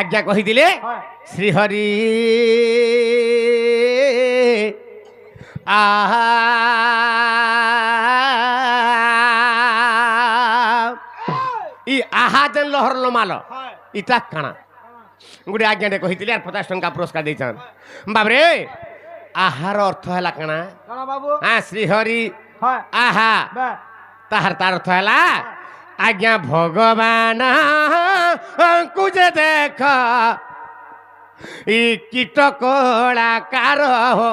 आज्ञा कहीदिले श्रीहरि आहा इ आहा जेन लहर लमाल इटा काना गोटे आज्ञाटे कही 50 टंका पुरस्कार देछन बाबरे आहार अर्थ है काना हाँ श्रीहरि आहा ताहार तार अर्थ है आज्ञा भगवान कुजे देख इ कीट कलाकार हो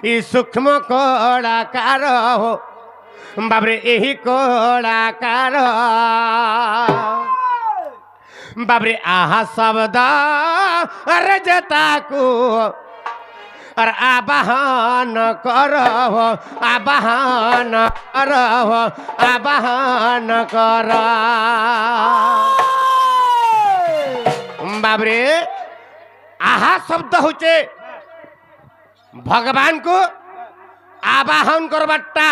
इ सूक्ष्म कलाकार हो बाबरे यही कलाकार बाबरे आहा शब्द रजता को और आवाहन करो आवाहन करो आवाहन कर बाबरे आहा शब्द होचे भगवान को आवाहन करबाटा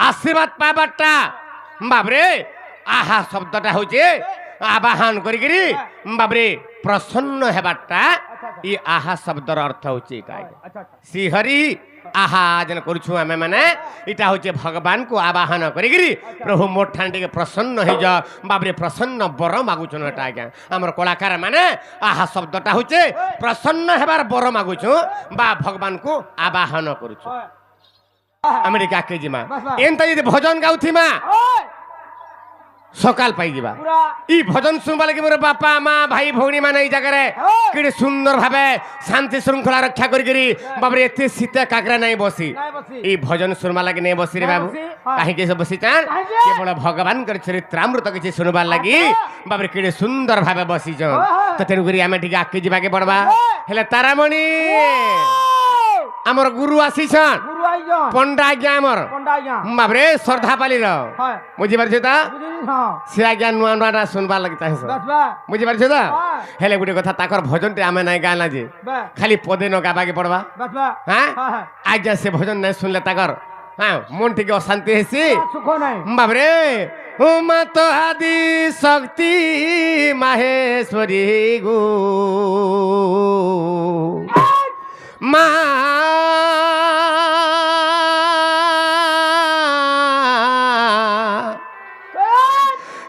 आशीर्वाद पाबाटा बाबरे आहा शब्दटा होचे आवाहन करी बाबरे प्रसन्न हेबाटा ये आहा शब्दर अर्थ होचे श्रीहरि आहा जन करूछु आमे माने इटा होचे भगवान को आवाहन करी प्रभु मोर ठान टिके प्रसन्न हो जा बाबरे प्रसन्न बर मागुछन एटा आज्ञा हमर कलाकार माने आहा शब्दटा होचे प्रसन्न हेबार बर मागुछु बा भगवान को आवाहन करूछु अमेरिका के जिमा एंता यदि भजन गाउथिमा सकाल पाई जीवा ई भजन सुनबा लगे मोर बापा माँ भाई भौणी माने ई जगह किड़े सुंदर भावे शांति श्रृंखला रक्षा करी बाबरे एते सीता काकरा नहीं बसी ई भजन सुनबा लगे नहीं बसी रे बाबू काहे के बसी चान केवल भगवान कर चरित्रामृत किछि सुनबा लगी बाबरे किड़े सुंदर भावे बसी छ त तेनु करी आमे ठीक आके जीवा के पड़बा हेले तारामणि आमर गुरु आसीछन पंडा आज्ञा आमर बाबरे श्रद्धा पाली बुझी पारछ त से आज्ञा नुआ नुआ सुनबा लगता है बुझी पारछ त हेले गुटे कथा ताकर भजन ते आमे नै गाना जे खाली पदे न गाबा के पड़बा हां आज्ञा से भजन नै सुनले ताकर हां मन टिके अशांति हेसी बाबरे उमा तो आदि शक्ति माहेश्वरी गो मा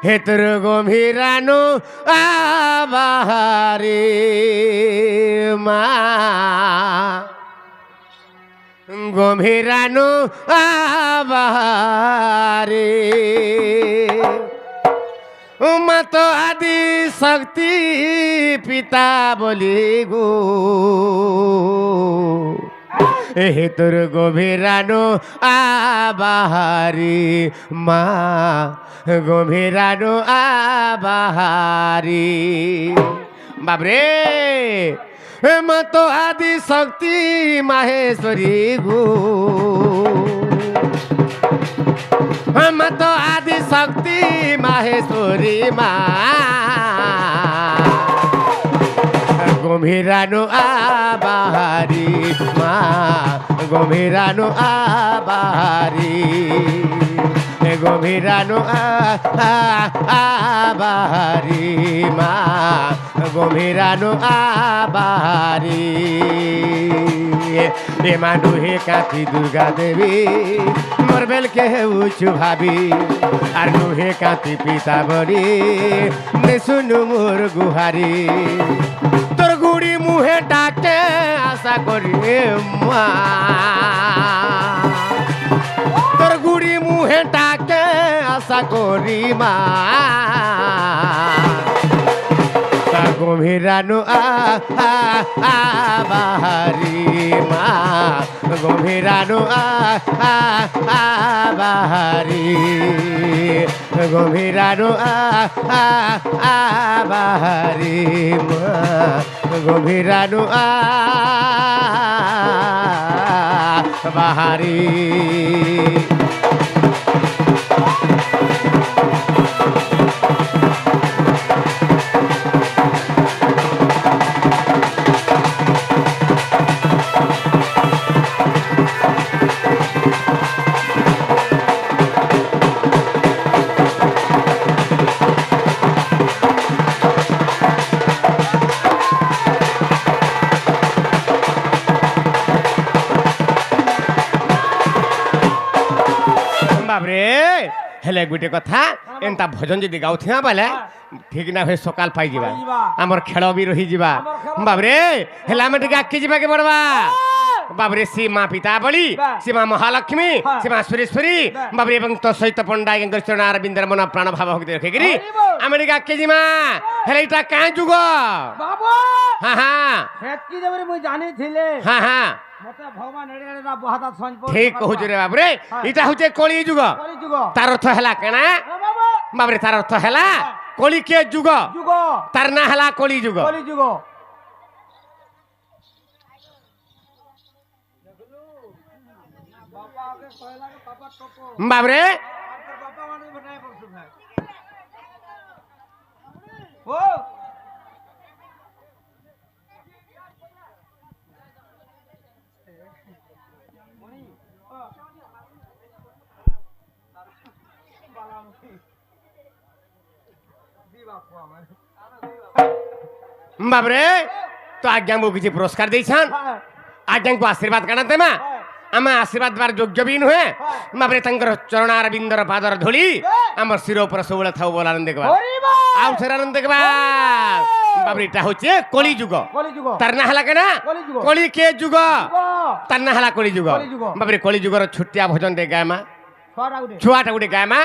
हेतर गंभीरानु आबाहारे मा गंभीरानु आबाहारे मत आदि शक्ति पिता बोली गो हे तोर गभीरानु आबाहारी माँ गभीरानु आबाहारी बाबरे मत आदि शक्ति माहेश्वरी गो मत आदि शक्ति माहेश्वरी माँ गंभीरानु आबाहारी माँ गंभीरानु आबाहारी गंभीरानु आबाहारी माँ गंभीरानु आबाहारी ए मानुहे काथी दुर्गा देवी मोर बेल के उचु भाभी आर नुहे काथी पिता बड़ी ने सुनु मोर गुहारी तोर गुड़ी मुहे डाके आशा करी माँ तोर गुड़ी मुहे डाके आशा करी माँ गंभीरानु आबाहारी माँ गंभीरानु आबाहारी गंभीरानु आबाहारी माँ गंभीरानु आबाहारी বাবরে হেলে গোটে কথা এন্তা ভজন যদি গাউথিয়া বেলে ঠিক না হয়ে সকাল পাই যাবা আমার খেল বি রহি যাবা বাবরে হেলে আমি টিকে আকি যাবাকে পড়বা বাবরে সী মা পিতা বলি সী মা মহালক্ষ্মী সী মা সুরেশ্বরী বাবরে এবং তো সহিত পণ্ডা চরণ অরবিন্দের মন প্রাণ ভাব ভক্তি রেখেকি আমি টিকে আকি যাবা হেলে এটা কাঁ যুগ বাবা হ্যাঁ হ্যাঁ হেতকি দেবরে মই জানি থিলে হ্যাঁ হ্যাঁ মতে ভগবান এড়া বহাতা সঞ্জ ঠিক কহুছ রে বাবরে এটা হচ্ছে কলি যুগ কলি যুগ তার অর্থ হেলা কেনা বাবা বাবরে তার অর্থ হেলা কলি কে যুগ যুগ তার না হেলা কলি যুগ কলি যুগ বাবা আগে কইলা বাবা টপো বাবরে বাবা মানে বটাই পড়ছু ভাই ও বাবরে তো আজ্ঞাঙ্গু কিছু পুরস্কার দিয়েছেন আজ্ঞাঙ্গু আশীর্বাদ কানা দেমা আমি আশীর্বাদ দেবার যোগ্য বি নুহে বাবরে তাঙ্কর চরণার বিন্দর পাদর ধূলি আমার শির উপরে ସବୁବେଳେ থাও বল আনন্দ দেখবা আউ সের আনন্দ দেখবা বাবরে এটা হচ্ছে কলি যুগ তার না হেলা কেনা কলি কে যুগ তার না হেলা কলি যুগ বাবরে কলি যুগর ছুটিয়া ভজন দে গায়মা ছুয়াটা গুটে গায়মা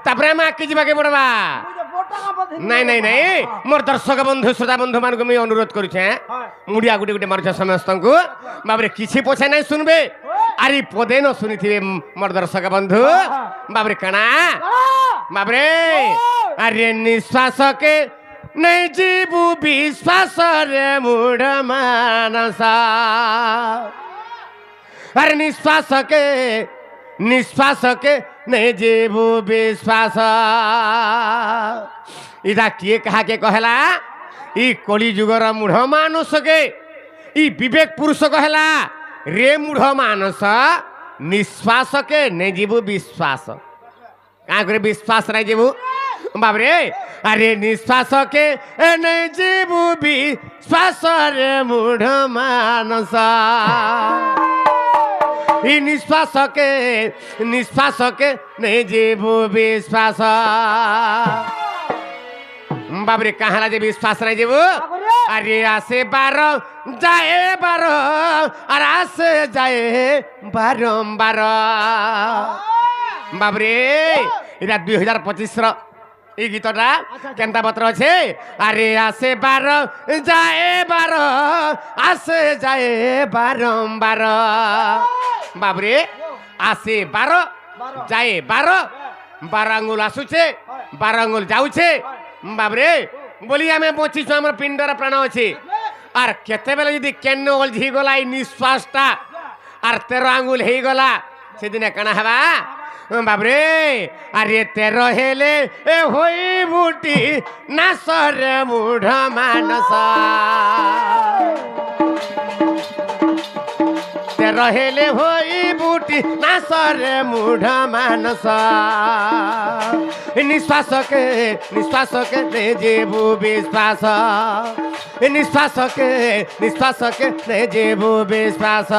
তারপরে আমি আকি যাবাকে পড়বা নাই নাই নাই মোর দর্শক বন্ধু শ্রোতা বন্ধু মানুষ আমি অনুরোধ করছে মুড়িয়া গুটে গুটে মারুছ সমস্ত বাবরে কিছু পছাই নাই শুনবে আরে পদে ন শুনিথিবে মোর দর্শক বন্ধু বাবরে কানা বাবরে আরে নিঃশ্বাসকে নাই জীবু বিশ্বাসরে মূঢ় মানস আরে নিঃশ্বাসকে नहीं जीवु विश्वास इदा किए कहा के कहला ई कली जुगर मूढ़ मानस के ई विवेक पुरुष कहला रे मूढ़ मानस निश्वास के नहीं जीवु विश्वास क्या करे विश्वास नहीं जीवु बाबरे अरे निश्वास के नहीं जीवु विश्वास रे मूढ़ मानस निश्वास के नहीं जीवु विश्वास बाबरे कहाँ जे विश्वास नहीं जीवु अरे आसे बार जाए बार और आसे जाए बारंबार बाबरे इरा 2025 এই গীতটা কেনতা পত্র আছে আরে আসে বার আসে যায় বারম্বার বাবরে আসে যায় 12 আঙ্গুল আসুছে 12 আঙ্গুল যাউছে বাবরে বলি আমি বঞ্চিছু আমার পিণ্ডর প্রাণ আছে আর কেতেবেলে যদি কেন ওলঝি গলা এই নিঃশ্বাসটা আর 13 আঙ্গুল হয়ে গলা সেদিনে কানা হবা বাবরে আরে 13 হেলে এ হই বুটি না সরে মূঢ় মানস 13 হেলে হই বুটি না সরে মূঢ় মানস নিঃশ্বাসকে নে জীবু বিশ্বাস নিঃশ্বাসকে নে জীবু বিশ্বাস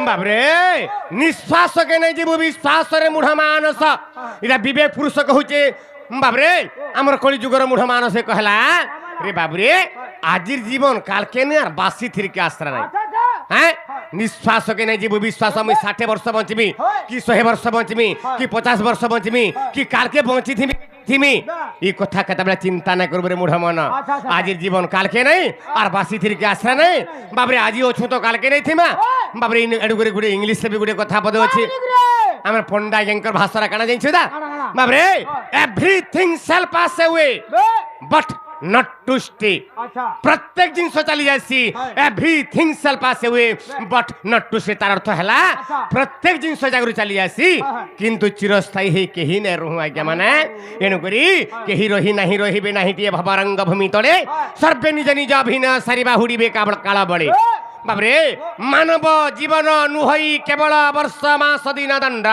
बाबरे निश्वास के नहीं जीव विश्वास रे मूढ़ मानस इरा विवेक पुरुष कहूचे बाबरे हमर कली जुगर मूढ़ मानस कहला रे बाबरे आजिर जीवन काल के ने और बासी थिर के आश्रय नहीं हैं निश्वास के नहीं जीव विश्वास हम 60 वर्ष बंचमी कि 100 वर्ष बंचमी कि 50 वर्ष बंचमी कि काल के बंची थीमी ई कथा कतबे चिंता न करबे रे मूढ़ मन आजिर जीवन काल के नहीं और बासी थिर के आश्रय नहीं बाबरे आजी ओछु तो काल के नहीं थीमा बाबरे एडुगरे गुडे इंग्लिश से भी गुडे कथा पदे अछि हमर पंडा यंकर भाषा काना जाइछु दा बाबरे everything shall pass away but not to stay अच्छा प्रत्येक जिनस चली जासी everything shall pass away but not to stay तार अर्थ हैला अच्छा। प्रत्येक जिनस जागरु चली जासी किंतु चिरस्थायी हे केही ने रहु आज्ञा माने एनु करी केही रही नाही रहिबे नाही टिए भवरंग भूमि तळे सर्वे निज निज अभिनय सारिबा हुडिबे काळ बळे बाबरे मानव जीवन नुहई केवल वर्ष मास दिन दंड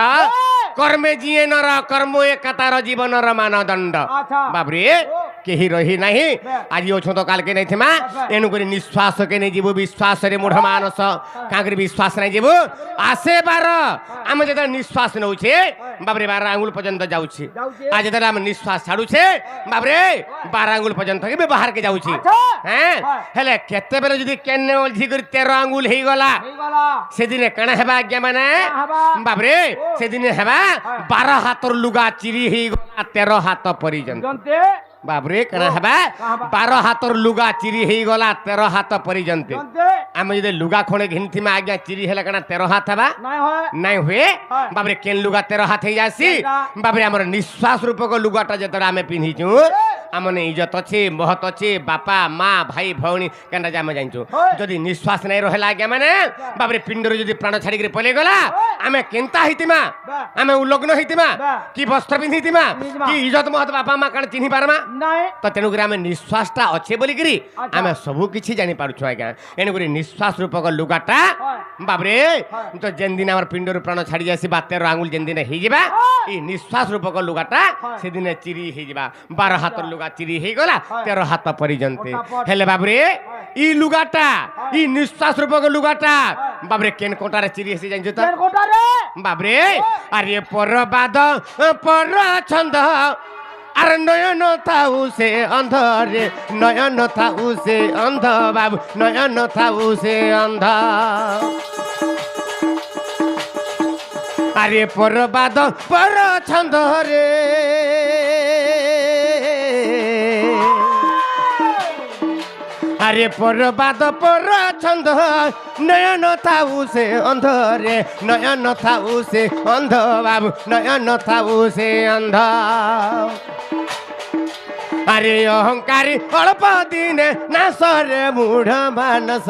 कर्मे जिए नर कर्म एकातार जीवनर मानदंड अच्छा। बाबरे केही रही नाही आज ओछो तो काल के नहीं थिमा एनु करी निश्वास के नहीं जीवो विश्वास रे मूढ़ मानस कांकरी विश्वास नहीं जीवो आसे बार आम जद निश्वास नउछे बाबरे 12 आंगुल पर्यंत जाउछि जाउछे। आज जद हम निश्वास छाडुछे बाबरे 12 आंगुल पर्यंत के बाहर के जाउछि अच्छा। हैं हेले केते बेले जदी केने ओलझी करी 13 आंगुल हेई गला ହେଇଗଲା से दिन कण हेबा आज्ञा माने हेबा? बाबरे से दिन हेबा 12 हाथर लुगा चिरी हेई गला 13 हाथ परिजन ଜନ୍ତେ बाबरे कण हेबा हेबा? 12 हाथर लुगा चिरी हेई गला 13 हाथ परिजन्ते ଜନ୍ତେ आमे जदे लुगा खोणे घिनथिमा आज्ञा चिरी हेला कण 13 हाथ हेबा ନାଇଁ ହଏ नहीं हुए हाँ। बाबरे केन लुगा 13 हाथ हेई जासी केनटा? बाबरे हमर निश्वास रूपक लुगाटा जेतरा आमे पिन्हिचु आमने इज्जत अछि महत अछि बापा माँ भाई भौणी केनटा जामे जानिचु हाँ। जदि निश्वास नै रहला आज्ञा माने बाबरे पिंडर जदि प्राण छाडी के पले गला आमे केनता हितिमा बा। आमे उलग्न हितिमा बा। कि वस्त्र पिन्हितिमा पिन्हितिमा। कि इज्जत महत बापा माँ कण चिन्हि पारमा ନାଇଁ तो तेणुक आम निश्वासटा अच्छे बोलिकी अच्छा। आम सबू किसी जानी पार्छु आज्ञा एणुक निश्वास रूपक लुगाटा हाँ। बाबरे हाँ। तो जेन दिन आम पिंडर प्राण छाड़ी जासी 13 आंगुल जेन दिन होगा हाँ। ये निश्वास रूपक लुगाटा हाँ। से दिन चिरी होगा 12 हाथ लुगा चिरी हो गला हाँ। 13 हाथ परिजन्ते फटाफट। हेले बाबरे ई लुगाटा ई निश्वास रूपक लुगाटा बाबरे केन कोटारे चिरी हेसी जानिछु त କେନ୍ କୋଟାରେ बाबरे अरे परबाद पर छंद अरे नयन थाऊ से अंध रे नयन थाऊ से अंध बाबू नयन थाऊ से अंध अरे परबाद पर छंद रे अरे परबाद पर छंद नयन थाऊ से अंध रे नयन थाऊ से अंध बाबू नयन थाऊ से अंध अरे अहंकारी अल्प दिन नासरे मूढ़ मानस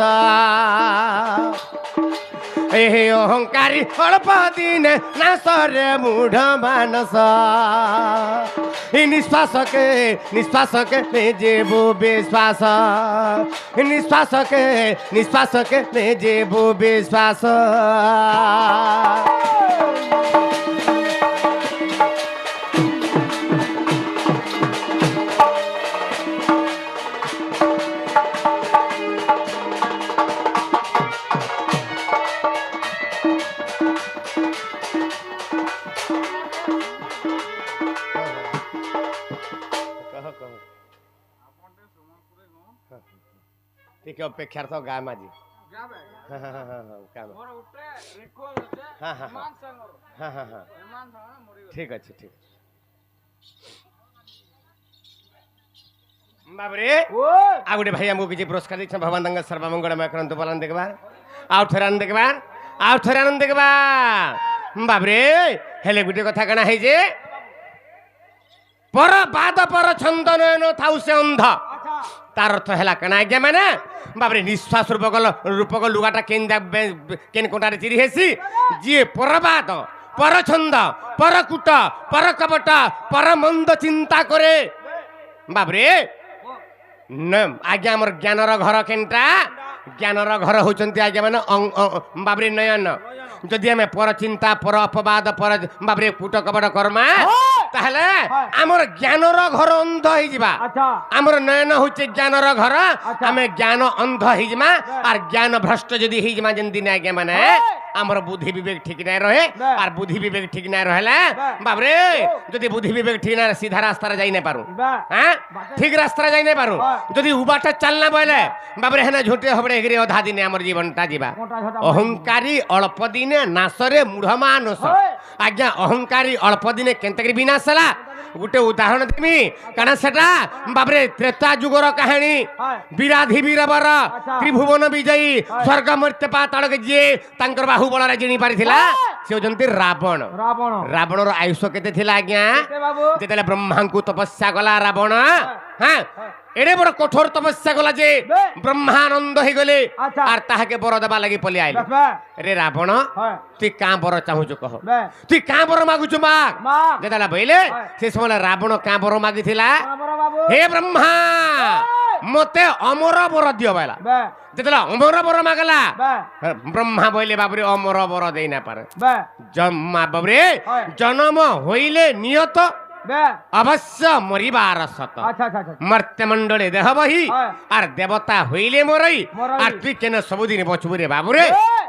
ए अहंकारी अल्प दिन नासरे मूढ़ मानस निश्वास के जेबो विश्वास निश्वास के जेबो विश्वास ठीक है अपेक्षार तो गाय माझी ଯାବେ हाँ हाँ हाँ हाँ काम ମୋର ଗୋଟେ ରେକର୍ଡ ଅଛି हाँ हाँ हाँ मान ସାଙ୍ଗର हाँ हाँ हाँ ଏମାନ ସାଙ୍ଗର ମରିଗଲେ ठीक अच्छे ठीक बाबरे ଓ आ गोटे भाई हमको किसी पुरस्कार दीछन भगवान दंग सर्वमंगलमय करंतु बोलन देखबार आउ थरे आनंद देखबार आउ थरे आनंद देखबार बाबरे हेले गुटे कथा कना है जे पर बाद पर छंद नयन थाउ से अंध ଆଚ୍ଛା तार अर्थ है कना आज्ञा माने बाबरे निश्वास रूपक लुगाटा केन कोटारे चिरी हेसी जी परबाद पर छंद पर कुट पर कपट पर मंद चिंता करे बाबरे न आज्ञा हमर ज्ञानर घर केनटा ज्ञानर घर होचंती आज्ञा माने बाबरे नयन जदि आम पर चिंता पर अपवाद पर बाबरे कुट कपट कर्मा ताहले हमर ज्ञानर घर अंध हो जिबा ଆଚ୍ଛା हमर नयन होचे ज्ञानर घर अच्छा। आमे ज्ञान अंध हो जिमा और ज्ञान भ्रष्ट जदि हो जिमा जेन दिन आज्ञा माने हमर बुद्धि विवेक ठीक नहीं रहे और बुद्धि विवेक ठीक नहीं रहले बाबरे जदि बुद्धि विवेक ठीक ना सीधा रास्ता रे जाई नहीं पारू ବା हाँ ठीक रास्ता रे जाई नहीं पारू जदि उबाटा चलना बोले बाबरे हेना झोटे हबड़े हेगरे अधा दिन हमर जीवनटा जीवा ମୋଟା ଝଟା अहंकारी अल्प दिने नासरे मूढ़ मानस आज्ञा अहंकारी अल्प दिने केनतकरी विनाश हला गोटे उदाहरण देमी काना सेटा बाबरे त्रेता जुगर कहानी विराधी वीरवर त्रिभुवन विजयी स्वर्ग मर्त्य पाताल के जे तांकर बाहुबल रे जिणी पारिथिला से होजंती रावण ରାବଣ रावणर आयुष केते थिला आज्ञा କେତେ ବାବୁ जेतेले ब्रह्मा को तपस्या कला रावण हाँ এড়ে বড় কঠোর তপস্যা গলা যে বে। ব্রহ্মানন্দ হয়ে গলে আচ্ছা। আর তাহাকে বর দেবা লাগি পলি আইলে বেশ বে রে রাবণ হ্যাঁ তুই কাঁ বর চাহুଛୁ কহ বে তুই কাঁ বর মাগুଛୁ মাগ মাগ যেତେବେଳେ বইলে হ্যাঁ। সে সময় রাবণ কাঁ বর মাগিଥିଲା আমার বাবু হে ব্রহ্মা মতে অমর বর দিও বলা বে যেତେବେଳେ অমর বর মাগলা বে ব্রহ্মা বইলে বাবুরে অমর বর দেই না পারে বে জন্মা বাবুরে হ্যাঁ। জন্ম হইলে নিয়ত বে অবশ্য মরিবার সত আচ্ছা আচ্ছা আচ্ছা মর্ত্যমণ্ডলে দেহ বহি হ্যাঁ। আর দেবতা হইলে মরই মরই। আর তুই কেন ସବୁদিন বচবুরে বাবুরে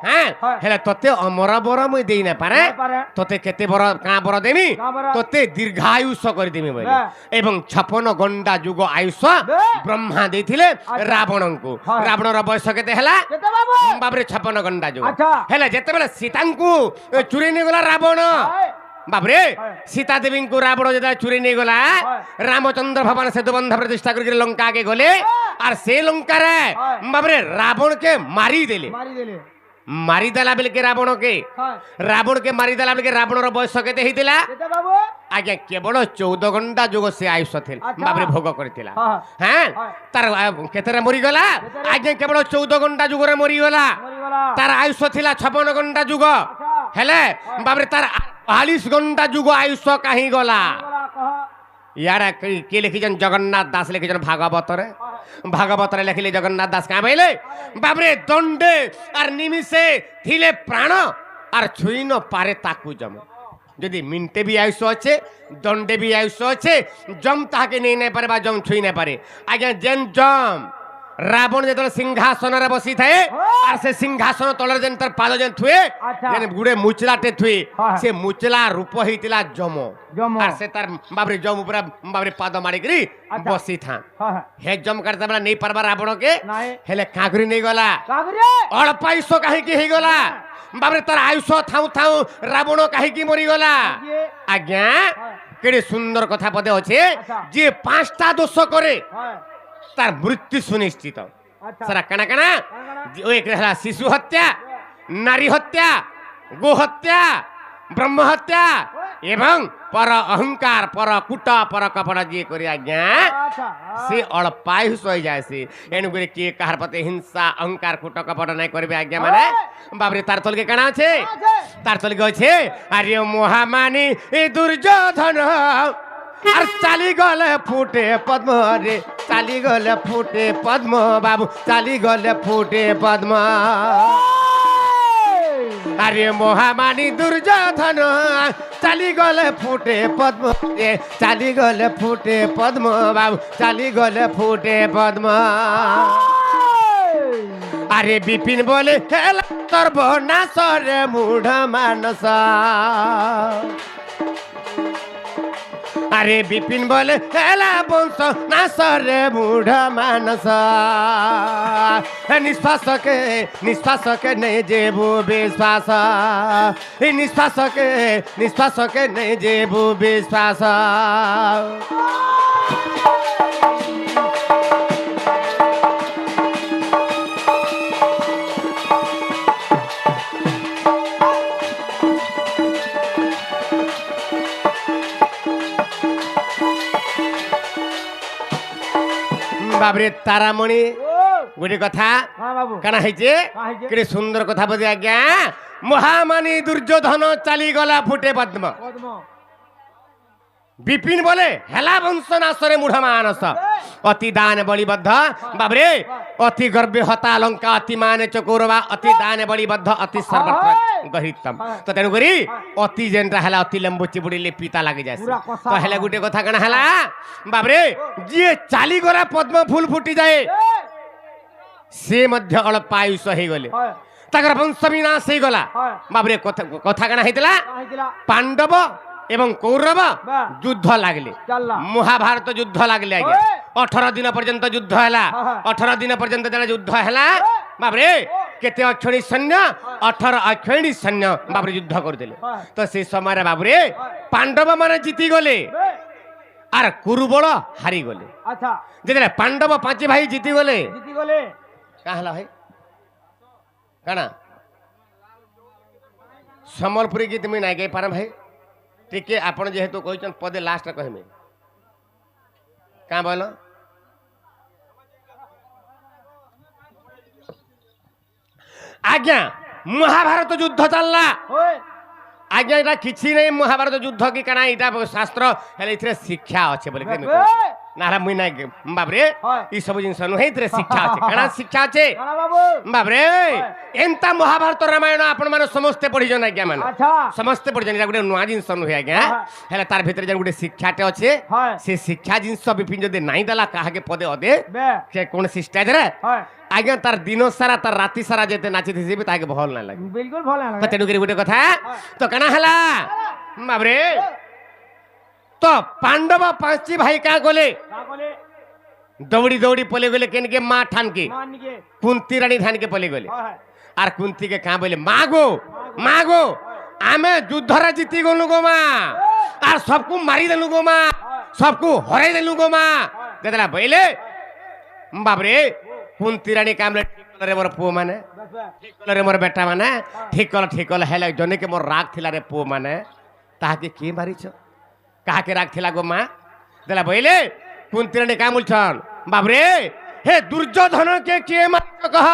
হ্যাঁ হ্যাঁ। হেলে তোতে অমর বর মুই দেই না পারে না পারে। তোতে কেতে বড় কাঁ বড় দেমি কাঁ বড়? তোতে দীর্ঘায়ুষ করে দেমি বলে হ্যাঁ। এবং 56 গন্ডা যুগ আয়ুষ হ্যাঁ। ব্রহ্মা ଦେଇଥିଲେ আচ্ছা। ରାବଣଙ୍କୁ হ্যাঁ। ରାବଣର ବୟସ କେତେ ହେଲା কেতে বাবু ବାବରେ 56 ଗଣ୍ଡା ଯୁଗ ଆଚ୍ଛା। ହେଲେ ଯେତେବେଳେ ସୀତାଙ୍କୁ ଚୁରି ନେଇଗଲା ରାବଣ হ্যাঁ ବାବରେ হ্যাঁ। ସୀତା ଦେବୀଙ୍କୁ ରାବଣ ଯେତେବେଳେ ଚୁରି ନେଇଗଲା হ্যাঁ। ରାମଚନ୍ଦ୍ର ଭଗବାନ ସେତୁ ବନ୍ଧ ପ୍ରତିଷ୍ଠା କରିକି ଲଙ୍କାକେ ଗଲେ আর ସେ ଲଙ୍କାରେ হ্যাঁ। ବାବରେ ରାବଣকে ମାରିଦେଲେ মারি দিলে ମାରିଦେଲା ବେଲକେ ରାବଣକେ হ্যাঁ ରାବଣକେ ମାରିଦେଲା ବେଲକେ রাবণର বয়স কেতে ହେଇଥିଲା কেতে বাবু আজ্ঞা কেবল 14 ঘন্টা যুগ সে আয়ুষ ছিল আচ্ছা। বাবরে ভোগ করেছিল হ্যাঁ হ্যাঁ হ্যাঁ। তার কেতরে মরিগলা কেতেরে? আজ্ঞা কেবল 14 ঘন্টা যুগরে মরিগলা মরিগলা তার আয়ুষ ଥିଲା 56 ঘন্টা যুগ আচ্ছা হেলে বাবরে তার 42 ঘন্টা যুগ আয়ুষ কাহি গলা মরিগলা কহ ইয়ারা কে লিখিছেন জগন্নাথ দাস লিখিছেন ভাগবতরে হ্যাঁ। ভাগবতরে লিখিলে জগন্নাথ দাস কাঁ বইলে বাবরে দণ্ডে আর নিমিষে থিলে প্রাণ আর ছুঁই ন পারে তাকু জম যদি মিনটে বি আয়ুষ আছে দণ্ডে বি আয়ুষ আছে জম তাহাকে নেই নাই পারে বা জম ছুঁই নাই পারে আজ্ঞা যেন জম রাবণ যেতବେଳେ সিংহাসନରେ বসি থাকে আর সে সিংহাসন তলে যেন তার পাদ যেন থুয়ে আচ্ছা। যেন গুড়ে মুচলাটে থুয়ে হ্যাঁ। সে মুচলা রূপ হইতিলা জম জম আর সে তার বাবরে জম উপরে বাবরে পাদ মারিকি আচ্ছা। বসি থা হ্যাঁ হে জম কাটতে বেলা নেই পারবা রাবণকে নাই হেলে কাঁকরি নেই গলা কাগরে অল্প আয়ুষ কাহিকি হইগলা বাবরে তার আয়ুষ থাউ থাউ রাবণ কাহিকি মরিগলা ইয়ে আজ্ঞা কেড়ে সুন্দর কথা পদে আছে আচ্ছা। যে 5টা দোষ করে হ্যাঁ তার মৃত্যু সুনিশ্চিত আচ্ছা সারা কানা কানা কানা? ও এক রহলা শিশু হত্যা নারী হত্যা গো হত্যা ব্রহ্ম হত্যা এবং পর অহংকার পর কুট পর কপট যে করে আজ্ঞা আচ্ছা সে অল্পায়ুষ হয়ে যায় সে এণু করে কিଏ কাহার প্রতি হিংসা অহংকার কুট কপট নাই করবে আজ্ঞা মানে বাবরে তার তলকে কানা আছে আছে তার তলকে আছে আরে মহামানী এ দুর্যোধন আর চালি গলে ফুটে পদ্ম রে চালি গলে ফুটে পদ্ম বাবু চালি গলে ফুটে পদ্ম আরে মহামানী দুর্যোধন চালি গলে ফুটে পদ্ম রে চালি গলে ফুটে পদ্ম বাবু চালি গলে ফুটে পদ্ম আরে বিপিন বলে হেলা সর্বনাশ রে মূঢ় মানস আরে বিপিন বলে হেলা বংশ নাশরে মূঢ় মানস নিঃশ্বাসকে নেই যেবু বিশ্বাস নিঃশ্বাসকে নেই যেবু বিশ্বাস বাবরে তারামণি ও গোটে কথা হ্যাঁ বাবু কানা হয়েছে কাଣା ହେଇଛେ? কেড়ে সুন্দর কথা বলছে আজ্ঞা মহামানী দুর্যোধন চালি গলা ফুটে পদ্ম পদ্ম বিপিন বলে হেলা বংশ নাশরে মূঢ় মানস অতি দান বলিবদ্ধ বাবরে অতি গর্বে হতা লঙ্কা অতি মানে চকৌরবা অতি দান বলিবদ্ধ অতি সর্বত্র গহিতম তো তেণু করি অতি যেনটা হেলা অতি লেম্বু চিপুড়িলে পিতা লাগি যায় পুরা কষা তো হেলে গোটে কথা কানা হেলা বাবরে যিয়ে চালি গলা পদ্ম ফুল ফুটি যায় সে মধ্য অল্প আয়ুষ হয়ে গলে হয় তাকর বংশ বিনাশ হয়ে গলা হয় বাবরে কথা কানা হইতলা কাଣା ହେଇଥିଲା পাণ্ডব এবং কৌরব বা যুদ্ধ লাগলে চাল্লা মহাভারত যুদ্ধ লাগলে আজ্ঞা ওয়ে! 18 দিন পর্যন্ত যুদ্ধ হেলা হ্যাঁ, হ্যাঁ। 18 দিন পর্যন্ত যেটা যুদ্ধ হেলা বাবরে কেতে অক্ষণী সৈন্য 18 অক্ষণী সৈন্য বাবরে যুদ্ধ করদেলে হ্যাঁ। তো সেই সময় বাবরে পাণ্ডব মানে জিতি গলে বে আর কুরুবল হারি গলে আচ্ছা যেটা পাণ্ডব 5 ভাই জিতি গলে জিতি গলে কাহলা ভাই কানা সম্বলপুରୀ গীত মুই নাই গাই পারে ভাই টিকে আপন যেহেতু কইছন পদে লাস্ট কহিমে কাঁ বল আজ্ঞা মহাভারত যুদ্ধ চাললা ওই আজ্ঞা এটা কিছু নেই মহাভারত যুদ্ধ কি কানা এটা শাস্ত্র হেলে এথিরে শিক্ষা আছে বলে কেন নাহলে মুই নাই বাবরে হয়। এই সব জিনিস নুহে এথিরে শিক্ষা আছে কানা শিক্ষা আছে কানা বাবু বাবরে এন্তা মহাভারত রামায়ণ আপন মানে সমস্তে পড়িজন আজ্ঞা মানে আচ্ছা ସମସ୍ତେ ପଢିଛନ୍ତି ଏଇଟା ଗୋଟେ ନୂଆ ଜିନିଷ ନୁହେଁ ଆଜ୍ଞା ହେଲେ ତାର ଭିତରେ ଯେନ୍ ଗୋଟେ ଶିକ୍ଷାଟେ ଅଛେ হয় ସେ ଶିକ୍ଷା ଜିନିଷ ବିପିନ ଯଦି ନାଇଁ ଦେଲା କାହାକେ ପଦେ ଅଧେ বে ସେ କୌଣସି ଷ୍ଟେଜରେ হয় ଆଜ୍ଞା ତାର ଦିନ ସାରା ତାର ରାତି ସାରା ଯେତେ ନାଚିଥିସି ବି ତାହାକେ ଭଲ ନାଇଁ ଲାଗେ বিলকুল ভালো ତ লাগে ତେଣୁକରି ଗୋଟେ କଥା ତ କାଣା ହେଲା ବାବରେ ତ ପାଣ୍ଡବ ପାଞ୍ଚି ଭାଇ କାଁ କଲେ কা বলে ଦୌଡ଼ି ଦୌଡ଼ି ପଲେଇ ଗଲେ କେନକେ ମା ଠାନକେ মান নিকে କୁନ୍ତି ରାଣୀ ଠାନକେ ପଲେଇ ଗଲେ হয় হয় আর কুন্তিকে কাঁ বলে মা গো আমি যুদ্ধরে জিতি গলু গো মা আর সবকু মারি দেলু গো মা সবকু হরাই দেলু গো মা যেতলা বইলে বাবরে কুন্তি রানী কামলে ঠিক কলরে মোর পুଅ মানে বাস বাস ঠিক কলরে মোর বেটা মানে ঠিক কল হেলে জনেকে মোর রাগ থিলা রে পুଅ মানে তাহাকে কি মারিছ কাহাকে রাগ থিলা গো মা দেলা বইলে কুন্তি রানী কাম বলছন বাবরে হে দুর্যোধন কে কে মারিছ কহ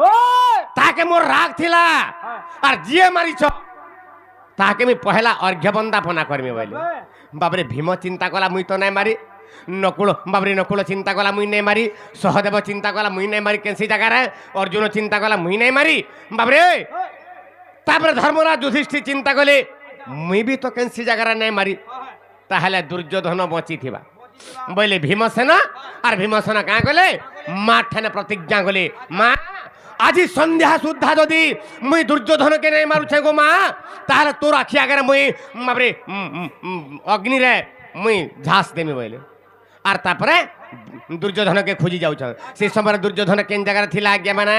ওই তাকে মোর রাগ থিলা আর জিয়ে মারিছ তাকে আমি পহেলা অর্ঘ্য বন্দাপনা করমি বলে বাবরে ভীম চিন্তা কলা মুই তো নাই মারি নকুল বাবরে নকুল চিন্তা কলা মুই নাই মারি সহদেব চিন্তা কলা মুই নাই মারি কেনসি জায়গারে অর্জুন চিন্তা কলা মুই নাই মারি বাবরে তারপরে ধর্মরাজ যুধিষ্ঠির চিন্তা কলে মুই বি তো কেনসি জায়গারে নাই মারি তাহলে দুর্যোধন বঁচি থিবা বলে ভীমসেনা আর ভীমসেনা কাঁ কলে মা ঠানে প্রতিজ্ঞা কলে মা আজি সন্ধ্যা সুদ্ধা যদি মুই দুর্যোধনকে নাই মারুছে গো মা তাহলে তোর আখি আগে মুই বাবরে অগ্নিরে মুই ঝাঁস দেমি বলে আর তারপরে দুর্যোধনকে খুঁজি যাউছ সে সময় দুর্যোধন কেন জায়গায় থিলা আজ্ঞা মানে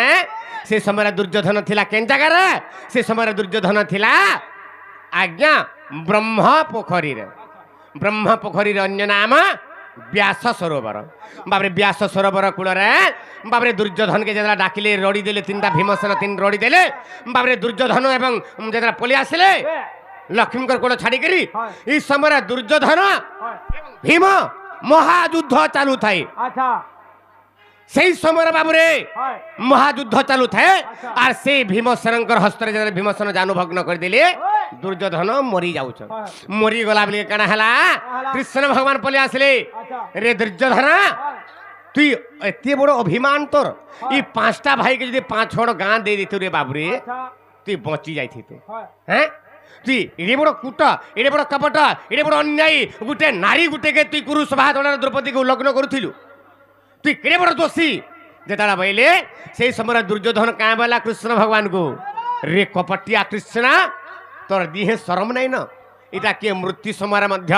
সে সময় দুর্যোধন থিলা কেন জায়গায় সে সময় দুর্যোধন থিলা আজ্ঞা ব্রহ্ম পোখরীর অন্য নাম ব্যাস সরোবর বাবরে ব্যাস সরোবর কূলরে বাবরে দুর্যোধনকে যেটা ডাকিলে রড়ি দেলে তিনটা ভীমসেন তিন রড়ি দেলে বাবরে দুর্যোধন এবং যেটা পলি আসলে লক্ষ্মীঙ্কর কোল ছাড়িকি এই সময় দুর্যোধন ভীম মহাযুদ্ধ চালু থাই আচ্ছা সেই সময় বাবুরে হয় মহাযুদ্ধ চালু থাকে আর সেই ভীমসেনঙ্কর হস্তরে যেন ভীমসেন জানু ভগ্ন করে দিলে দুর্যোধন মরি যাউছ মরি গলা বলে কানা হেলা কৃষ্ণ ভগবান পলে আসলে আচ্ছা রে দুর্যোধন তুই এতে বড় অভিমান তোর এই পাঁচটা ভাইকে যদি 5-6 গাঁ দিয়ে দিত রে বাবুরে আচ্ছা তুই বঁচি যাইথিত হয় হ্যাঁ তুই এড়ে বড় কুট এড়ে বড় কপট এড়ে বড় অন্যায়ী গোটে নারী গোটেকে তুই কুরুসভা দলের দ্রৌপদীকে লগ্ন করুথিলু তুই কেড়ে বড় দোষী যেটা বইলে সেই সময় দুর্যোধন কাঁ বলা কৃষ্ণ ভগবান কু রে কপটিয়া কৃষ্ণ তোর দিহে শরম নাই ন এটা কিଏ মৃত্যু সময় মধ্য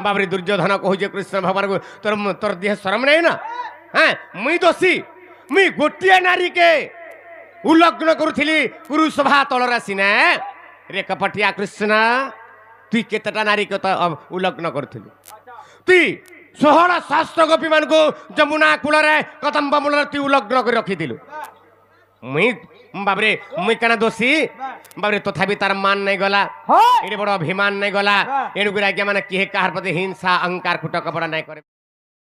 বাবরে দুর্যোধন কହୁছে কৃষ্ণ ভগবান কু তোর তোর দিহে শরম নাই না হ্যাঁ মুই দোষী মুই গোটিয়ে নারীকে উলগ্ন করুথিলি কুরুসভা তলরা সিনে রে কপটিয়া কৃষ্ণ তুই কেতটা নারীকে উলগ্ন করুথিলু তুই 16 শাস্ত্র গোপী মানকু যমুনা কূলরে কদম্ব মূলরে তুই উলগ্ন করে রখিদিলু মুই বাবরে মুই কেন দোষী বাবরে তথাপি তার মান নাই গলা হয় এটি বড় অভিমান নাই গলা এণুকরি আজ্ঞা মানে কিহে কাহার প্রতি হিংসা অহংকার কুট কপড়া নাই করে